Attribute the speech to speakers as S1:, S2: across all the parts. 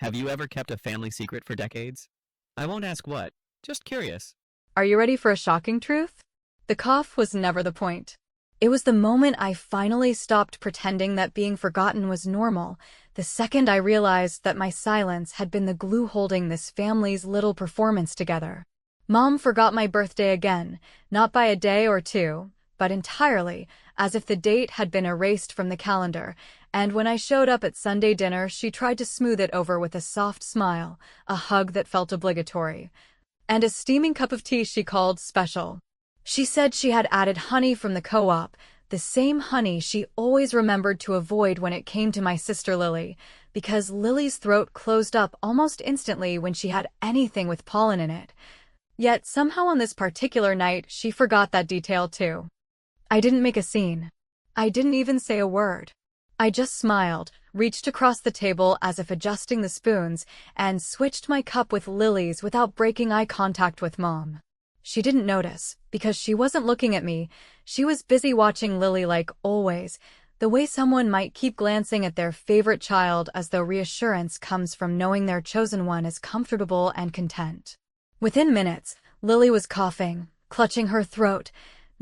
S1: Have you ever kept a family secret for decades? I won't ask what, just curious.
S2: Are you ready for a shocking truth? The cough was never the point. It was the moment I finally stopped pretending that being forgotten was normal, the second I realized that my silence had been the glue holding this family's little performance together. Mom forgot my birthday again, not by a day or two, but entirely, as if the date had been erased from the calendar, and when I showed up at Sunday dinner, she tried to smooth it over with a soft smile, a hug that felt obligatory, and a steaming cup of tea she called special. She said she had added honey from the co-op, the same honey she always remembered to avoid when it came to my sister Lily, because Lily's throat closed up almost instantly when she had anything with pollen in it. Yet somehow on this particular night, she forgot that detail too. I didn't make a scene. I didn't even say a word. I just smiled, reached across the table as if adjusting the spoons, and switched my cup with Lily's without breaking eye contact with Mom. She didn't notice, because she wasn't looking at me. She was busy watching Lily like always, the way someone might keep glancing at their favorite child as though reassurance comes from knowing their chosen one is comfortable and content. Within minutes, Lily was coughing, clutching her throat,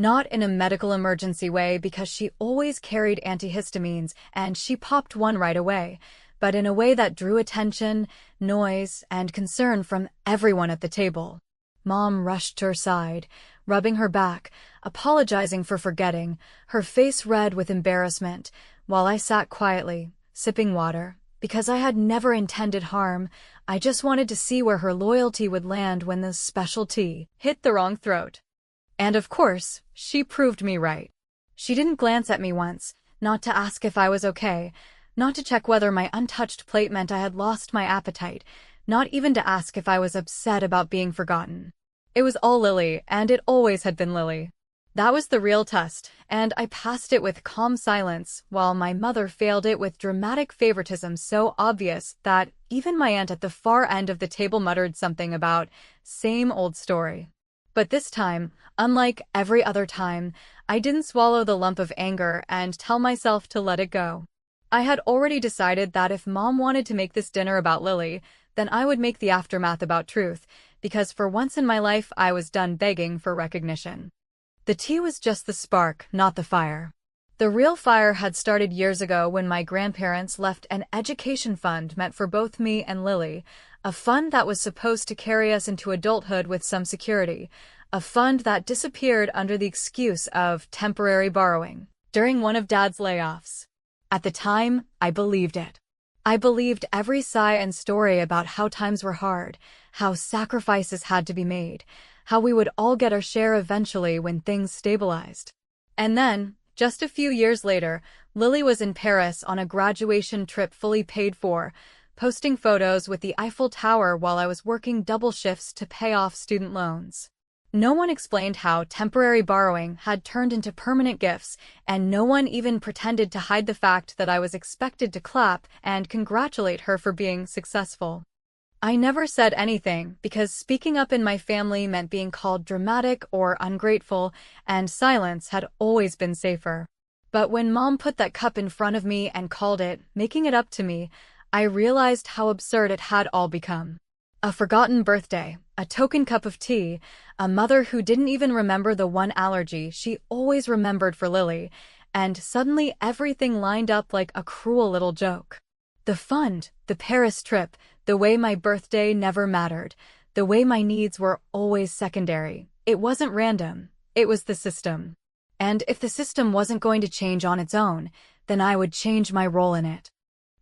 S2: not in a medical emergency way because she always carried antihistamines and she popped one right away, but in a way that drew attention, noise, and concern from everyone at the table. Mom rushed to her side, rubbing her back, apologizing for forgetting, her face red with embarrassment, while I sat quietly, sipping water. Because I had never intended harm, I just wanted to see where her loyalty would land when the special tea hit the wrong throat. And of course, she proved me right. She didn't glance at me once, not to ask if I was okay, not to check whether my untouched plate meant I had lost my appetite, not even to ask if I was upset about being forgotten. It was all Lily, and it always had been Lily. That was the real test, and I passed it with calm silence, while my mother failed it with dramatic favoritism so obvious that even my aunt at the far end of the table muttered something about same old story. But this time, unlike every other time, I didn't swallow the lump of anger and tell myself to let it go. I had already decided that if Mom wanted to make this dinner about Lily, then I would make the aftermath about truth, because for once in my life I was done begging for recognition. The tea was just the spark, not the fire. The real fire had started years ago when my grandparents left an education fund meant for both me and Lily, a fund that was supposed to carry us into adulthood with some security, a fund that disappeared under the excuse of temporary borrowing during one of Dad's layoffs. At the time, I believed it. I believed every sigh and story about how times were hard, how sacrifices had to be made, how we would all get our share eventually when things stabilized. And then, just a few years later, Lily was in Paris on a graduation trip fully paid for, posting photos with the Eiffel Tower while I was working double shifts to pay off student loans. No one explained how temporary borrowing had turned into permanent gifts, and no one even pretended to hide the fact that I was expected to clap and congratulate her for being successful. I never said anything because speaking up in my family meant being called dramatic or ungrateful, and silence had always been safer. But when Mom put that cup in front of me and called it, making it up to me, I realized how absurd it had all become. A forgotten birthday, a token cup of tea, a mother who didn't even remember the one allergy she always remembered for Lily, and suddenly everything lined up like a cruel little joke. The fund, the Paris trip, the way my birthday never mattered, the way my needs were always secondary. It wasn't random, it was the system. And if the system wasn't going to change on its own, then I would change my role in it.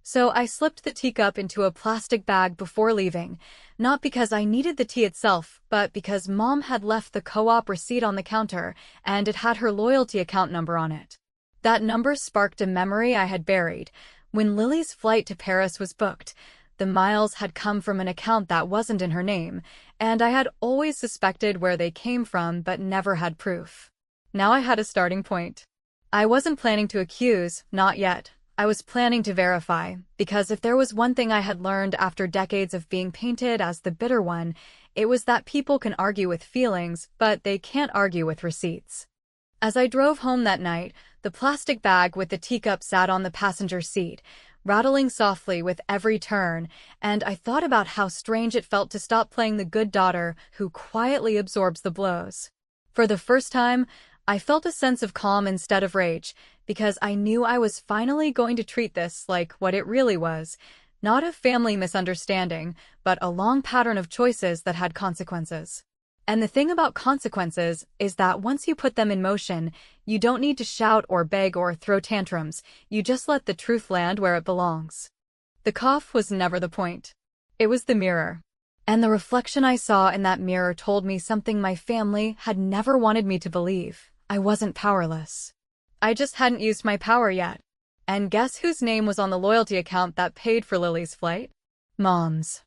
S2: So I slipped the teacup into a plastic bag before leaving, not because I needed the tea itself, but because Mom had left the co-op receipt on the counter, and it had her loyalty account number on it. That number sparked a memory I had buried. When Lily's flight to Paris was booked, the miles had come from an account that wasn't in her name, and I had always suspected where they came from but never had proof. Now I had a starting point. I wasn't planning to accuse, not yet. I was planning to verify, because if there was one thing I had learned after decades of being painted as the bitter one, it was that people can argue with feelings, but they can't argue with receipts. As I drove home that night, the plastic bag with the teacup sat on the passenger seat, rattling softly with every turn, and I thought about how strange it felt to stop playing the good daughter who quietly absorbs the blows. For the first time, I felt a sense of calm instead of rage, because I knew I was finally going to treat this like what it really was, not a family misunderstanding, but a long pattern of choices that had consequences. And the thing about consequences is that once you put them in motion, you don't need to shout or beg or throw tantrums, you just let the truth land where it belongs. The cough was never the point. It was the mirror. And the reflection I saw in that mirror told me something my family had never wanted me to believe. I wasn't powerless. I just hadn't used my power yet. And guess whose name was on the loyalty account that paid for Lily's flight? Mom's.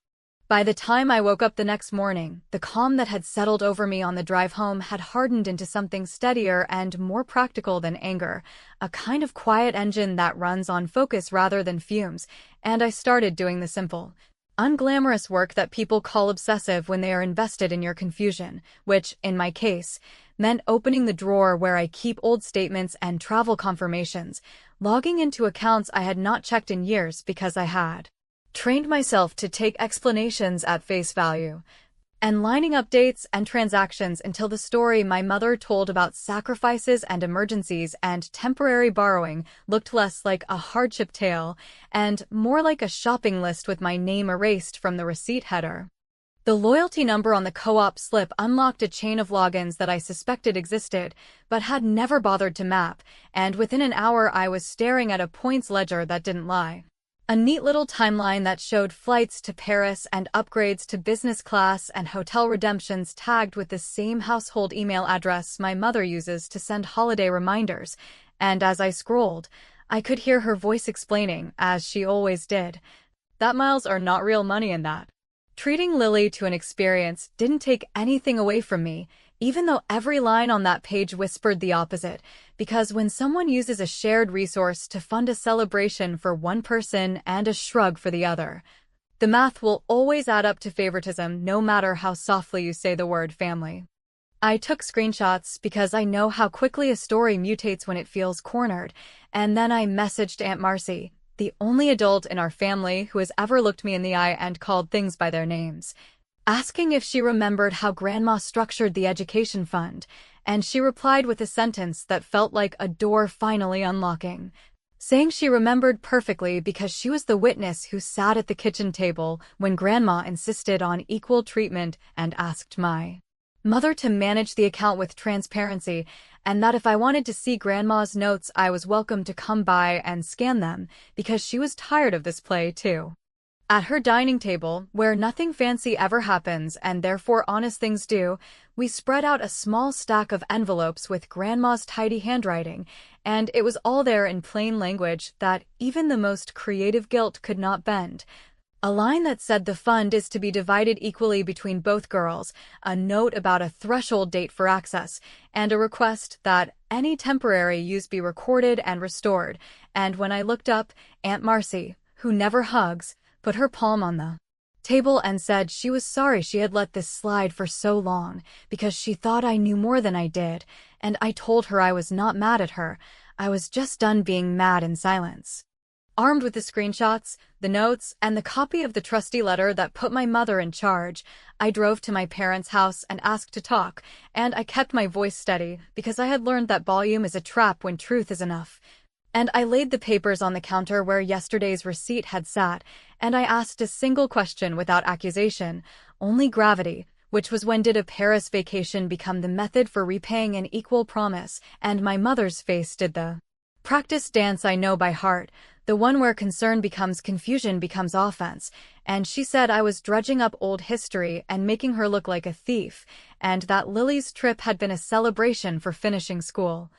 S2: By the time I woke up the next morning, the calm that had settled over me on the drive home had hardened into something steadier and more practical than anger, a kind of quiet engine that runs on focus rather than fumes, and I started doing the simple, unglamorous work that people call obsessive when they are invested in your confusion, which, in my case, meant opening the drawer where I keep old statements and travel confirmations, logging into accounts I had not checked in years because I had trained myself to take explanations at face value, and lining up dates and transactions until the story my mother told about sacrifices and emergencies and temporary borrowing looked less like a hardship tale and more like a shopping list with my name erased from the receipt header. The loyalty number on the co-op slip unlocked a chain of logins that I suspected existed, but had never bothered to map, and within an hour I was staring at a points ledger that didn't lie. A neat little timeline that showed flights to Paris and upgrades to business class and hotel redemptions tagged with the same household email address my mother uses to send holiday reminders, and as I scrolled, I could hear her voice explaining, as she always did, that miles are not real money in that. Treating Lily to an experience didn't take anything away from me, even though every line on that page whispered the opposite, because when someone uses a shared resource to fund a celebration for one person and a shrug for the other, the math will always add up to favoritism no matter how softly you say the word family. I took screenshots because I know how quickly a story mutates when it feels cornered, and then I messaged Aunt Marcy, the only adult in our family who has ever looked me in the eye and called things by their names, asking if she remembered how Grandma structured the education fund, and she replied with a sentence that felt like a door finally unlocking, saying she remembered perfectly because she was the witness who sat at the kitchen table when Grandma insisted on equal treatment and asked my mother to manage the account with transparency, and that if I wanted to see Grandma's notes I was welcome to come by and scan them, because she was tired of this play too. At her dining table, where nothing fancy ever happens and therefore honest things do, we spread out a small stack of envelopes with Grandma's tidy handwriting, and it was all there in plain language that even the most creative guilt could not bend. A line that said the fund is to be divided equally between both girls, a note about a threshold date for access, and a request that any temporary use be recorded and restored, and when I looked up, Aunt Marcy, who never hugs, put her palm on the table and said she was sorry she had let this slide for so long, because she thought I knew more than I did, and I told her I was not mad at her, I was just done being mad in silence. Armed with the screenshots, the notes, and the copy of the trusty letter that put my mother in charge, I drove to my parents' house and asked to talk, and I kept my voice steady because I had learned that volume is a trap when truth is enough. And I laid the papers on the counter where yesterday's receipt had sat, and I asked a single question without accusation, only gravity, which was when did a Paris vacation become the method for repaying an equal promise, and my mother's face did the practice dance I know by heart, the one where concern becomes confusion becomes offense, and she said I was dredging up old history and making her look like a thief, and that Lily's trip had been a celebration for finishing school.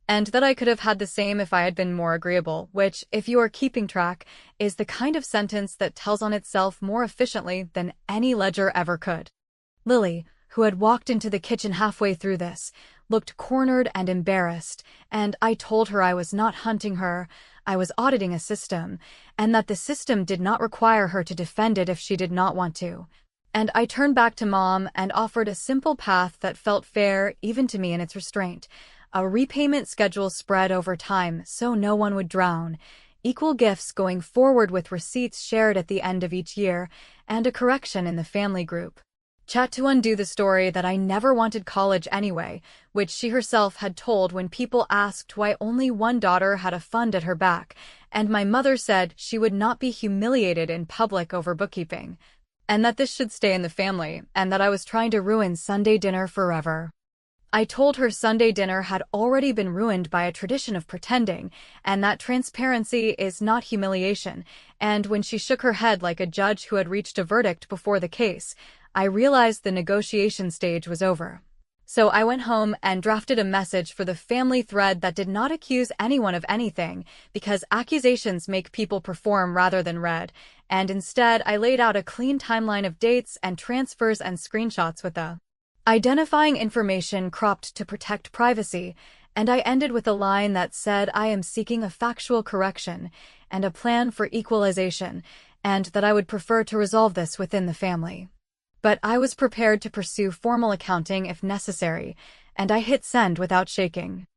S2: And that I could have had the same if I had been more agreeable, which, if you are keeping track, is the kind of sentence that tells on itself more efficiently than any ledger ever could. Lily, who had walked into the kitchen halfway through this, looked cornered and embarrassed, and I told her I was not hunting her, I was auditing a system, and that the system did not require her to defend it if she did not want to. And I turned back to Mom and offered a simple path that felt fair even to me in its restraint. A repayment schedule spread over time so no one would drown. equal gifts going forward with receipts shared at the end of each year, and a correction in the family group chat to undo the story that I never wanted college anyway, which she herself had told when people asked why only one daughter had a fund at her back, and my mother said she would not be humiliated in public over bookkeeping, and that this should stay in the family, and that I was trying to ruin Sunday dinner forever. I told her Sunday dinner had already been ruined by a tradition of pretending, and that transparency is not humiliation, and when she shook her head like a judge who had reached a verdict before the case, I realized the negotiation stage was over. So I went home and drafted a message for the family thread that did not accuse anyone of anything, because accusations make people perform rather than read, and instead I laid out a clean timeline of dates and transfers and screenshots with the identifying information cropped to protect privacy, and I ended with a line that said I am seeking a factual correction and a plan for equalization, and that I would prefer to resolve this within the family. But I was prepared to pursue formal accounting if necessary, and I hit send without shaking.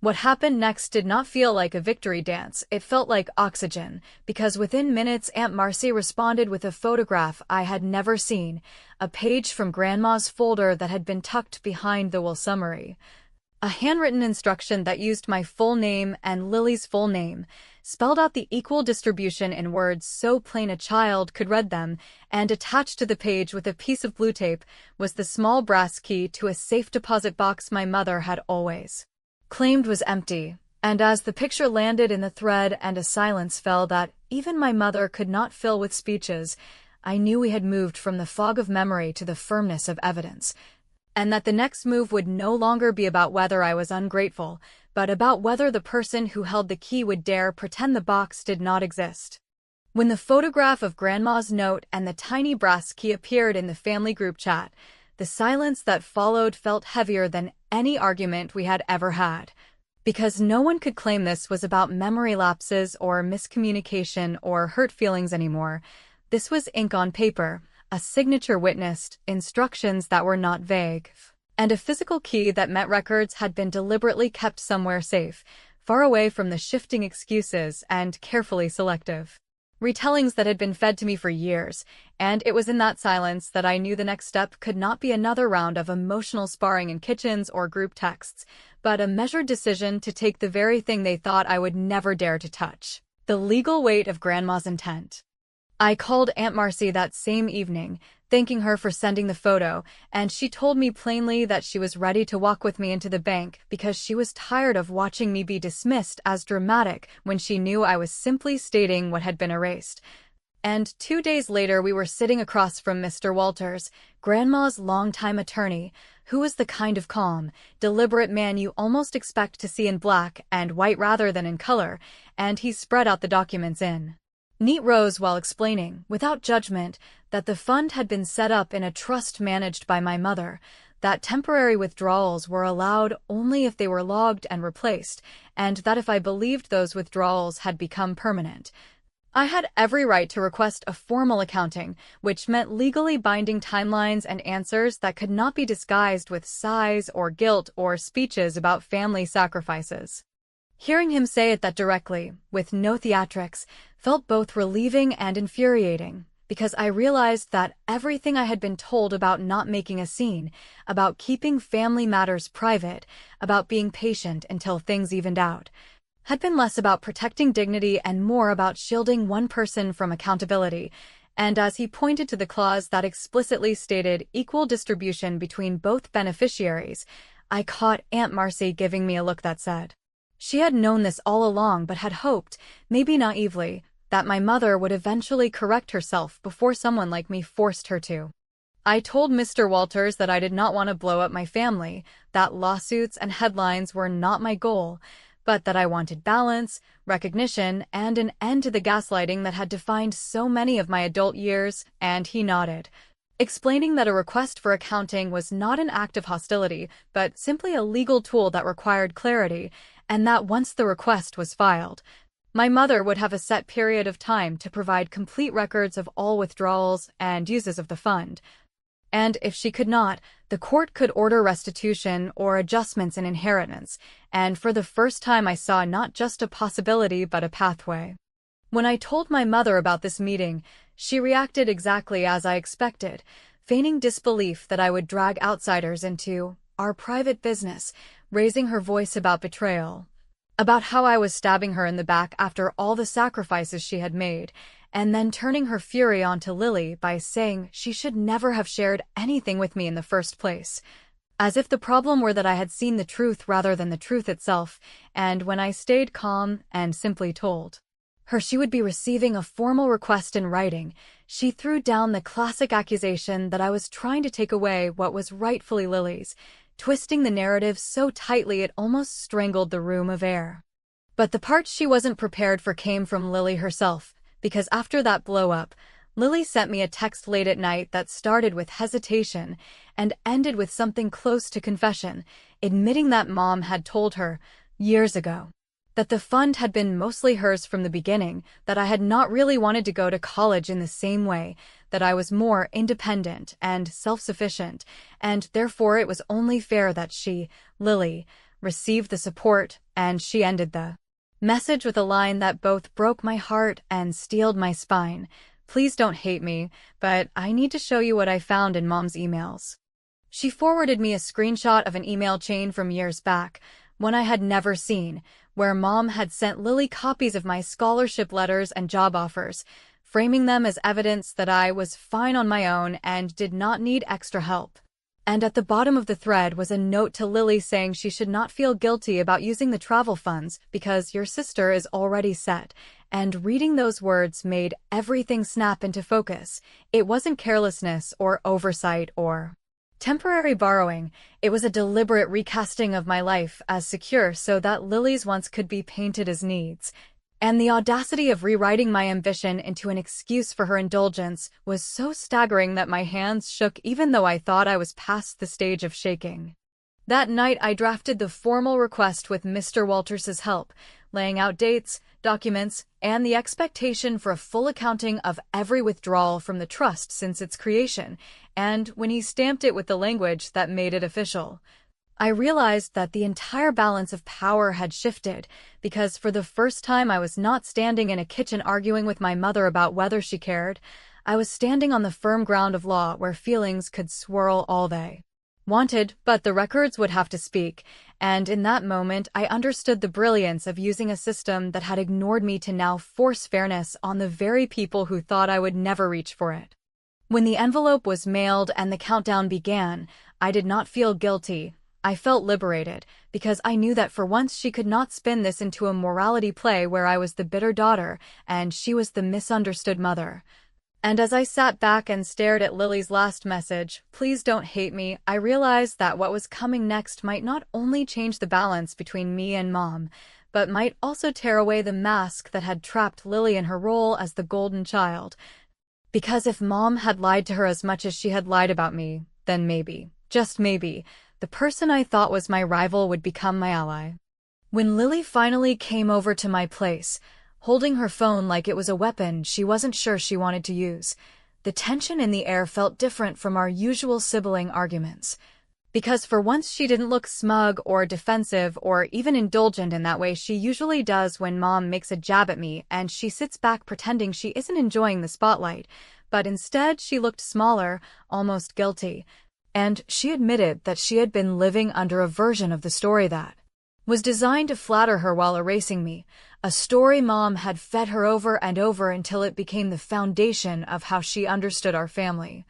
S2: What happened next did not feel like a victory dance, it felt like oxygen, because within minutes Aunt Marcy responded with a photograph I had never seen, a page from Grandma's folder that had been tucked behind the will summary. A handwritten instruction that used my full name and Lily's full name, spelled out the equal distribution in words so plain a child could read them, and attached to the page with a piece of blue tape was the small brass key to a safe deposit box my mother had always claimed was empty, and as the picture landed in the thread and a silence fell that even my mother could not fill with speeches, I knew we had moved from the fog of memory to the firmness of evidence, and that the next move would no longer be about whether I was ungrateful, but about whether the person who held the key would dare pretend the box did not exist. When the photograph of Grandma's note and the tiny brass key appeared in the family group chat, the silence that followed felt heavier than any argument we had ever had. Because no one could claim this was about memory lapses or miscommunication or hurt feelings anymore. This was ink on paper, a signature witnessed, instructions that were not vague, and a physical key that meant records had been deliberately kept somewhere safe, far away from the shifting excuses and carefully selective retellings that had been fed to me for years, and it was in that silence that I knew the next step could not be another round of emotional sparring in kitchens or group texts, but a measured decision to take the very thing they thought I would never dare to touch: the legal weight of Grandma's intent. I called Aunt Marcy that same evening, thanking her for sending the photo, and she told me plainly that she was ready to walk with me into the bank because she was tired of watching me be dismissed as dramatic when she knew I was simply stating what had been erased. And 2 days later we were sitting across from Mr. Walters, Grandma's longtime attorney, who was the kind of calm, deliberate man you almost expect to see in black and white rather than in color, and he spread out the documents in neat rows while explaining, without judgment, that the fund had been set up in a trust managed by my mother, that temporary withdrawals were allowed only if they were logged and replaced, and that if I believed those withdrawals had become permanent, I had every right to request a formal accounting, which meant legally binding timelines and answers that could not be disguised with sighs or guilt or speeches about family sacrifices. Hearing him say it that directly, with no theatrics, felt both relieving and infuriating, because I realized that everything I had been told about not making a scene, about keeping family matters private, about being patient until things evened out, had been less about protecting dignity and more about shielding one person from accountability. And as he pointed to the clause that explicitly stated equal distribution between both beneficiaries, I caught Aunt Marcy giving me a look that said, she had known this all along but had hoped, maybe naively, that my mother would eventually correct herself before someone like me forced her to. I told Mr. Walters that I did not want to blow up my family, that lawsuits and headlines were not my goal, but that I wanted balance, recognition, and an end to the gaslighting that had defined so many of my adult years, and he nodded, explaining that a request for accounting was not an act of hostility, but simply a legal tool that required clarity, and that once the request was filed, my mother would have a set period of time to provide complete records of all withdrawals and uses of the fund. And if she could not, the court could order restitution or adjustments in inheritance, and for the first time I saw not just a possibility but a pathway. When I told my mother about this meeting, she reacted exactly as I expected, feigning disbelief that I would drag outsiders into our private business, raising her voice about betrayal, about how I was stabbing her in the back after all the sacrifices she had made, and then turning her fury onto Lily by saying she should never have shared anything with me in the first place. As if the problem were that I had seen the truth rather than the truth itself, and when I stayed calm and simply told her she would be receiving a formal request in writing, she threw down the classic accusation that I was trying to take away what was rightfully Lily's, twisting the narrative so tightly it almost strangled the room of air. But the part she wasn't prepared for came from Lily herself, because after that blow-up, Lily sent me a text late at night that started with hesitation and ended with something close to confession, admitting that Mom had told her, years ago, that the fund had been mostly hers from the beginning, that I had not really wanted to go to college in the same way, that I was more independent and self-sufficient, and therefore it was only fair that she, Lily, received the support, and she ended the message with a line that both broke my heart and steeled my spine. Please don't hate me, but I need to show you what I found in Mom's emails. She forwarded me a screenshot of an email chain from years back, one I had never seen, where Mom had sent Lily copies of my scholarship letters and job offers, framing them as evidence that I was fine on my own and did not need extra help. And at the bottom of the thread was a note to Lily saying she should not feel guilty about using the travel funds because your sister is already set. And reading those words made everything snap into focus. It wasn't carelessness or oversight or temporary borrowing. It was a deliberate recasting of my life as secure so that Lily's wants could be painted as needs. And the audacity of rewriting my ambition into an excuse for her indulgence was so staggering that my hands shook even though I thought I was past the stage of shaking. That night I drafted the formal request with Mr. Walters's help, laying out dates, documents, and the expectation for a full accounting of every withdrawal from the trust since its creation, and when he stamped it with the language that made it official, I realized that the entire balance of power had shifted, because for the first time I was not standing in a kitchen arguing with my mother about whether she cared. I was standing on the firm ground of law where feelings could swirl all they wanted, but the records would have to speak, and in that moment I understood the brilliance of using a system that had ignored me to now force fairness on the very people who thought I would never reach for it. When the envelope was mailed and the countdown began, I did not feel guilty. I felt liberated, because I knew that for once she could not spin this into a morality play where I was the bitter daughter and she was the misunderstood mother. And as I sat back and stared at Lily's last message, please don't hate me, I realized that what was coming next might not only change the balance between me and Mom, but might also tear away the mask that had trapped Lily in her role as the golden child. Because if Mom had lied to her as much as she had lied about me, then maybe, just maybe, the person I thought was my rival would become my ally. When Lily finally came over to my place, holding her phone like it was a weapon she wasn't sure she wanted to use, the tension in the air felt different from our usual sibling arguments. Because for once she didn't look smug or defensive or even indulgent in that way she usually does when Mom makes a jab at me and she sits back pretending she isn't enjoying the spotlight, but instead she looked smaller, almost guilty. And she admitted that she had been living under a version of the story that was designed to flatter her while erasing me, a story Mom had fed her over and over until it became the foundation of how she understood our family.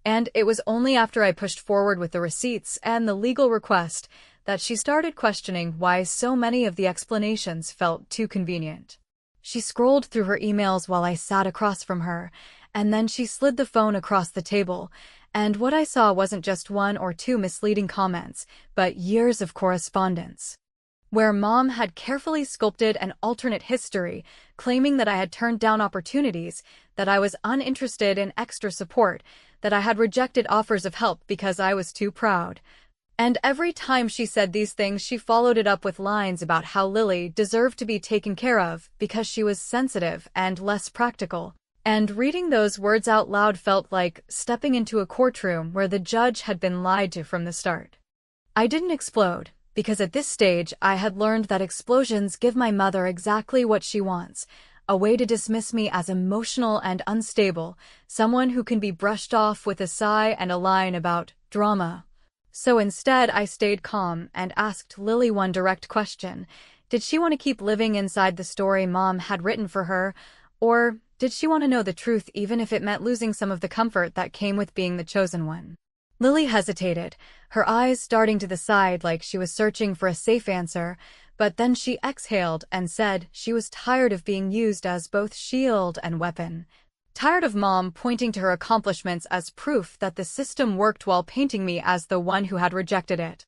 S2: And it was only after I pushed forward with the receipts and the legal request that she started questioning why so many of the explanations felt too convenient. She scrolled through her emails while I sat across from her, and then she slid the phone across the table, and what I saw wasn't just one or two misleading comments, but years of correspondence, where Mom had carefully sculpted an alternate history, claiming that I had turned down opportunities, that I was uninterested in extra support, that I had rejected offers of help because I was too proud. And every time she said these things she followed it up with lines about how Lily deserved to be taken care of because she was sensitive and less practical. And reading those words out loud felt like stepping into a courtroom where the judge had been lied to from the start. I didn't explode, because at this stage I had learned that explosions give my mother exactly what she wants, a way to dismiss me as emotional and unstable, someone who can be brushed off with a sigh and a line about drama. So instead, I stayed calm and asked Lily one direct question. Did she want to keep living inside the story Mom had written for her, or did she want to know the truth even if it meant losing some of the comfort that came with being the chosen one? Lily hesitated, her eyes darting to the side like she was searching for a safe answer, but then she exhaled and said she was tired of being used as both shield and weapon. Tired of Mom pointing to her accomplishments as proof that the system worked while painting me as the one who had rejected it.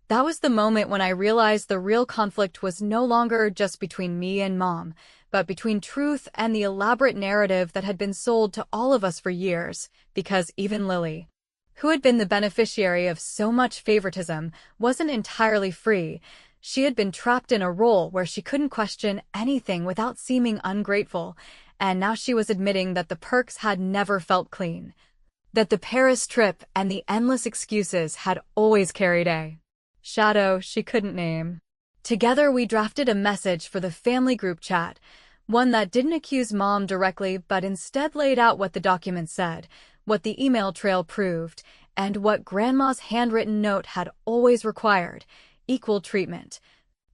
S2: That was the moment when I realized the real conflict was no longer just between me and Mom, but between truth and the elaborate narrative that had been sold to all of us for years, because even Lily, who had been the beneficiary of so much favoritism, wasn't entirely free. She had been trapped in a role where she couldn't question anything without seeming ungrateful, and now she was admitting that the perks had never felt clean. That the Paris trip and the endless excuses had always carried a shadow she couldn't name. Together we drafted a message for the family group chat, one that didn't accuse Mom directly but instead laid out what the document said, what the email trail proved, and what Grandma's handwritten note had always required: equal treatment.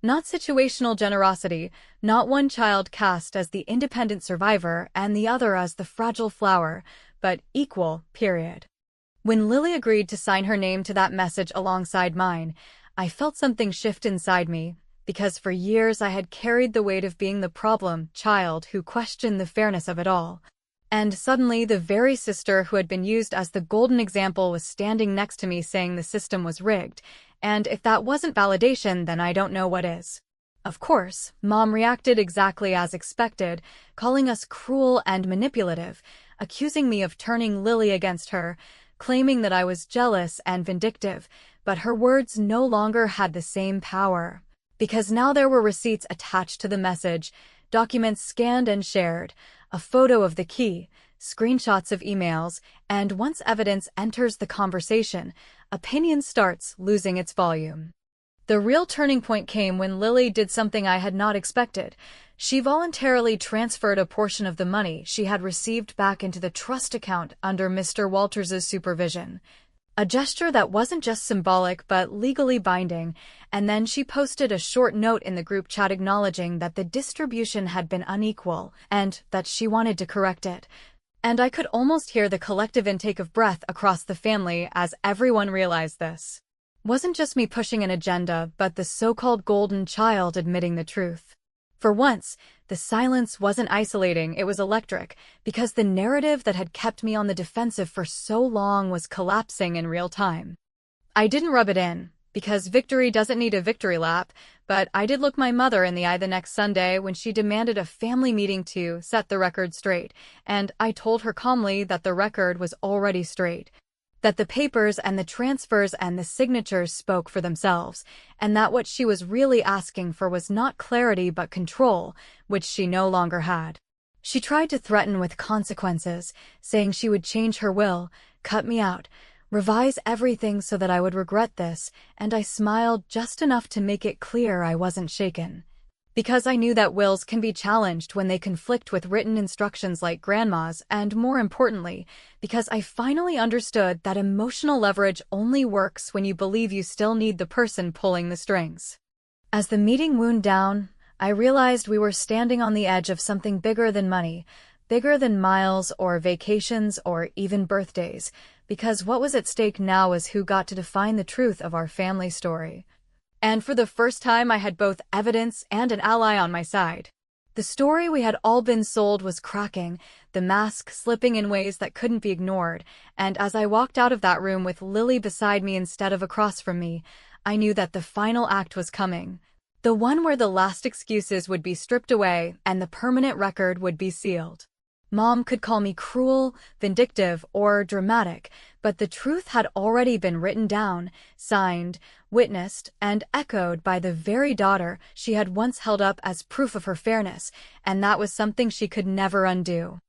S2: Not situational generosity, not one child cast as the independent survivor and the other as the fragile flower, but equal, period. When Lily agreed to sign her name to that message alongside mine, I felt something shift inside me, because for years I had carried the weight of being the problem child who questioned the fairness of it all. And suddenly, the very sister who had been used as the golden example was standing next to me saying the system was rigged, and if that wasn't validation, then I don't know what is. Of course, Mom reacted exactly as expected, calling us cruel and manipulative, accusing me of turning Lily against her, claiming that I was jealous and vindictive, but her words no longer had the same power. Because now there were receipts attached to the message, documents scanned and shared, a photo of the key, screenshots of emails, and once evidence enters the conversation, opinion starts losing its volume. The real turning point came when Lily did something I had not expected. She voluntarily transferred a portion of the money she had received back into the trust account under Mr. Walters's supervision. A gesture that wasn't just symbolic but legally binding, and then she posted a short note in the group chat acknowledging that the distribution had been unequal and that she wanted to correct it. And I could almost hear the collective intake of breath across the family as everyone realized this wasn't just me pushing an agenda, but the so-called golden child admitting the truth. For once, the silence wasn't isolating, it was electric, because the narrative that had kept me on the defensive for so long was collapsing in real time. I didn't rub it in, because victory doesn't need a victory lap, but I did look my mother in the eye the next Sunday when she demanded a family meeting to set the record straight, and I told her calmly that the record was already straight. That the papers and the transfers and the signatures spoke for themselves, and that what she was really asking for was not clarity but control, which she no longer had. She tried to threaten with consequences, saying she would change her will, cut me out, revise everything so that I would regret this, and I smiled just enough to make it clear I wasn't shaken. Because I knew that wills can be challenged when they conflict with written instructions like Grandma's, and more importantly, because I finally understood that emotional leverage only works when you believe you still need the person pulling the strings. As the meeting wound down, I realized we were standing on the edge of something bigger than money, bigger than miles or vacations or even birthdays, because what was at stake now was who got to define the truth of our family story. And for the first time, I had both evidence and an ally on my side. The story we had all been sold was cracking, the mask slipping in ways that couldn't be ignored, and as I walked out of that room with Lily beside me instead of across from me, I knew that the final act was coming. The one where the last excuses would be stripped away and the permanent record would be sealed. Mom could call me cruel, vindictive, or dramatic, but the truth had already been written down, signed, witnessed, and echoed by the very daughter she had once held up as proof of her fairness, and that was something she could never undo.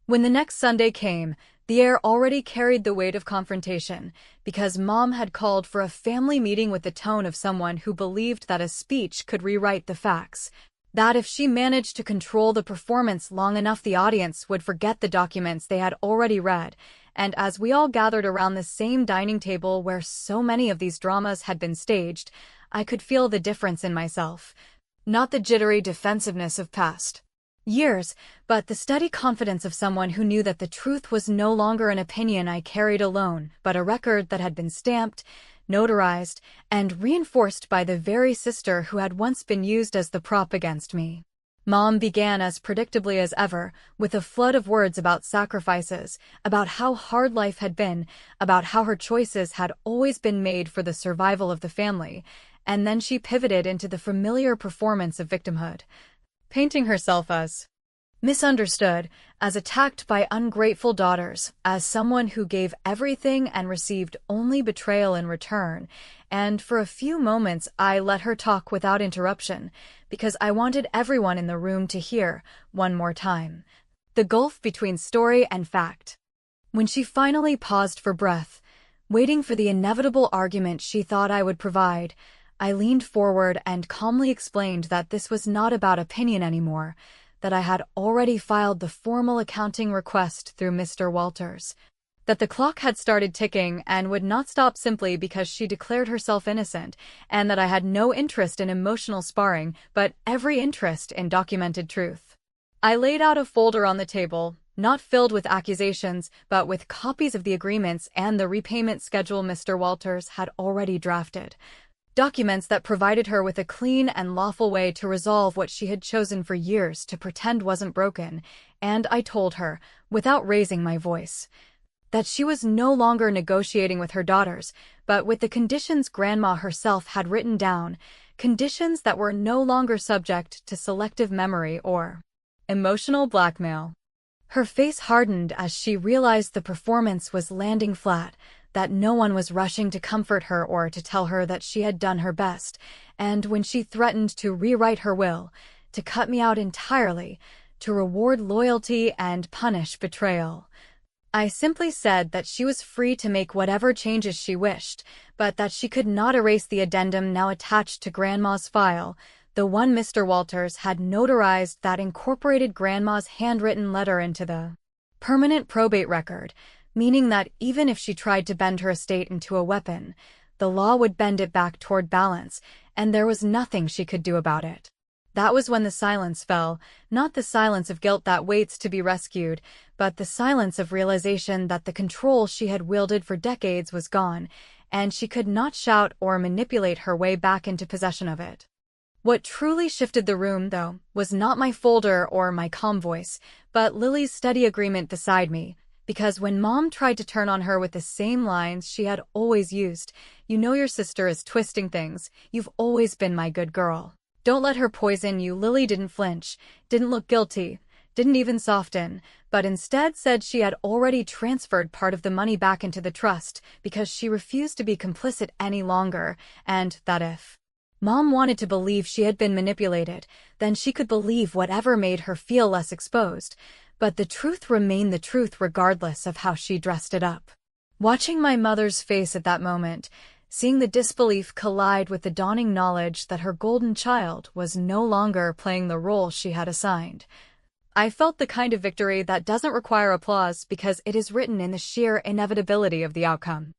S2: When the next Sunday came, the air already carried the weight of confrontation, because Mom had called for a family meeting with the tone of someone who believed that a speech could rewrite the facts. That if she managed to control the performance long enough, the audience would forget the documents they had already read. And as we all gathered around the same dining table where so many of these dramas had been staged, I could feel the difference in myself. Not the jittery defensiveness of past years, but the steady confidence of someone who knew that the truth was no longer an opinion I carried alone, but a record that had been stamped, notarized, and reinforced by the very sister who had once been used as the prop against me. Mom began as predictably as ever, with a flood of words about sacrifices, about how hard life had been, about how her choices had always been made for the survival of the family, and then she pivoted into the familiar performance of victimhood, painting herself as misunderstood, as attacked by ungrateful daughters, as someone who gave everything and received only betrayal in return. And for a few moments I let her talk without interruption, because I wanted everyone in the room to hear, one more time, the gulf between story and fact. When she finally paused for breath, waiting for the inevitable argument she thought I would provide, I leaned forward and calmly explained that this was not about opinion anymore, that I had already filed the formal accounting request through Mr. Walters, that the clock had started ticking and would not stop simply because she declared herself innocent, and that I had no interest in emotional sparring, but every interest in documented truth. I laid out a folder on the table, not filled with accusations, but with copies of the agreements and the repayment schedule Mr. Walters had already drafted. Documents that provided her with a clean and lawful way to resolve what she had chosen for years to pretend wasn't broken, and I told her, without raising my voice, that she was no longer negotiating with her daughters, but with the conditions Grandma herself had written down, conditions that were no longer subject to selective memory or emotional blackmail. Her face hardened as she realized the performance was landing flat, that no one was rushing to comfort her or to tell her that she had done her best, and when she threatened to rewrite her will, to cut me out entirely, to reward loyalty and punish betrayal, I simply said that she was free to make whatever changes she wished, but that she could not erase the addendum now attached to Grandma's file, the one Mr. Walters had notarized that incorporated Grandma's handwritten letter into the permanent probate record, meaning that even if she tried to bend her estate into a weapon, the law would bend it back toward balance, and there was nothing she could do about it. That was when the silence fell, not the silence of guilt that waits to be rescued, but the silence of realization that the control she had wielded for decades was gone, and she could not shout or manipulate her way back into possession of it. What truly shifted the room, though, was not my folder or my calm voice, but Lily's steady agreement beside me, because when Mom tried to turn on her with the same lines she had always used, "You know your sister is twisting things, you've always been my good girl. Don't let her poison you," Lily didn't flinch, didn't look guilty, didn't even soften, but instead said she had already transferred part of the money back into the trust because she refused to be complicit any longer, and that if Mom wanted to believe she had been manipulated, then she could believe whatever made her feel less exposed. But the truth remained the truth regardless of how she dressed it up. Watching my mother's face at that moment, seeing the disbelief collide with the dawning knowledge that her golden child was no longer playing the role she had assigned, I felt the kind of victory that doesn't require applause because it is written in the sheer inevitability of the outcome.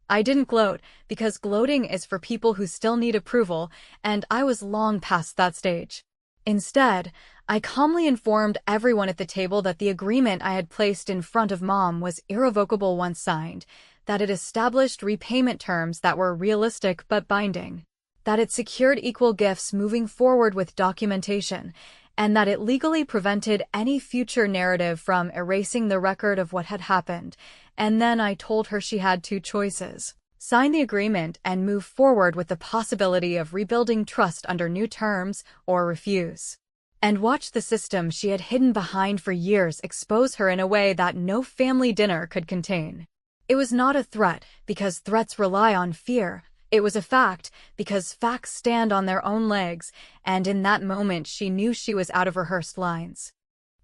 S2: I didn't gloat, because gloating is for people who still need approval, and I was long past that stage. Instead, I calmly informed everyone at the table that the agreement I had placed in front of Mom was irrevocable once signed, that it established repayment terms that were realistic but binding, that it secured equal gifts moving forward with documentation, and that it legally prevented any future narrative from erasing the record of what had happened. And then I told her she had two choices: sign the agreement and move forward with the possibility of rebuilding trust under new terms, or refuse and watch the system she had hidden behind for years expose her in a way that no family dinner could contain. It was not a threat, because threats rely on fear. It was a fact, because facts stand on their own legs, and in that moment she knew she was out of rehearsed lines.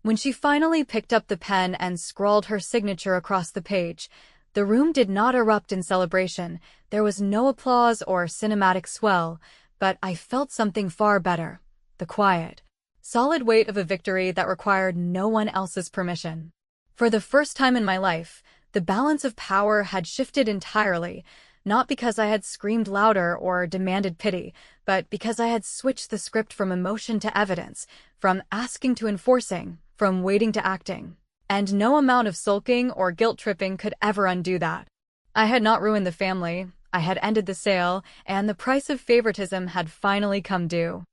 S2: When she finally picked up the pen and scrawled her signature across the page, the room did not erupt in celebration. There was no applause or cinematic swell, but I felt something far better: the quiet. solid weight of a victory that required no one else's permission. For the first time in my life, the balance of power had shifted entirely, not because I had screamed louder or demanded pity, but because I had switched the script from emotion to evidence, from asking to enforcing, from waiting to acting. And no amount of sulking or guilt-tripping could ever undo that. I had not ruined the family, I had ended the sale, and the price of favoritism had finally come due.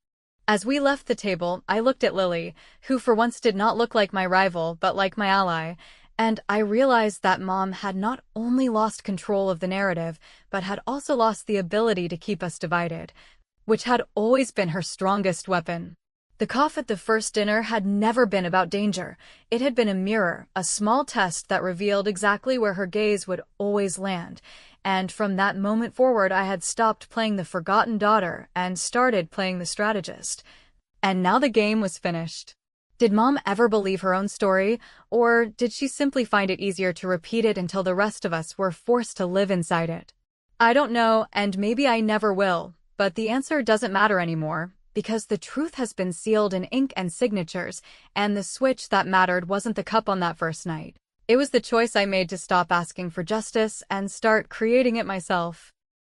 S2: As we left the table, I looked at Lily, who for once did not look like my rival, but like my ally, and I realized that Mom had not only lost control of the narrative, but had also lost the ability to keep us divided, which had always been her strongest weapon. The cough at the first dinner had never been about danger. It had been a mirror, a small test that revealed exactly where her gaze would always land. And from that moment forward, I had stopped playing the forgotten daughter and started playing the strategist. And now the game was finished. Did Mom ever believe her own story, or did she simply find it easier to repeat it until the rest of us were forced to live inside it? I don't know, and maybe I never will, but the answer doesn't matter anymore, because the truth has been sealed in ink and signatures, and the switch that mattered wasn't the cup on that first night. It was the choice I made to stop asking for justice and start creating it myself.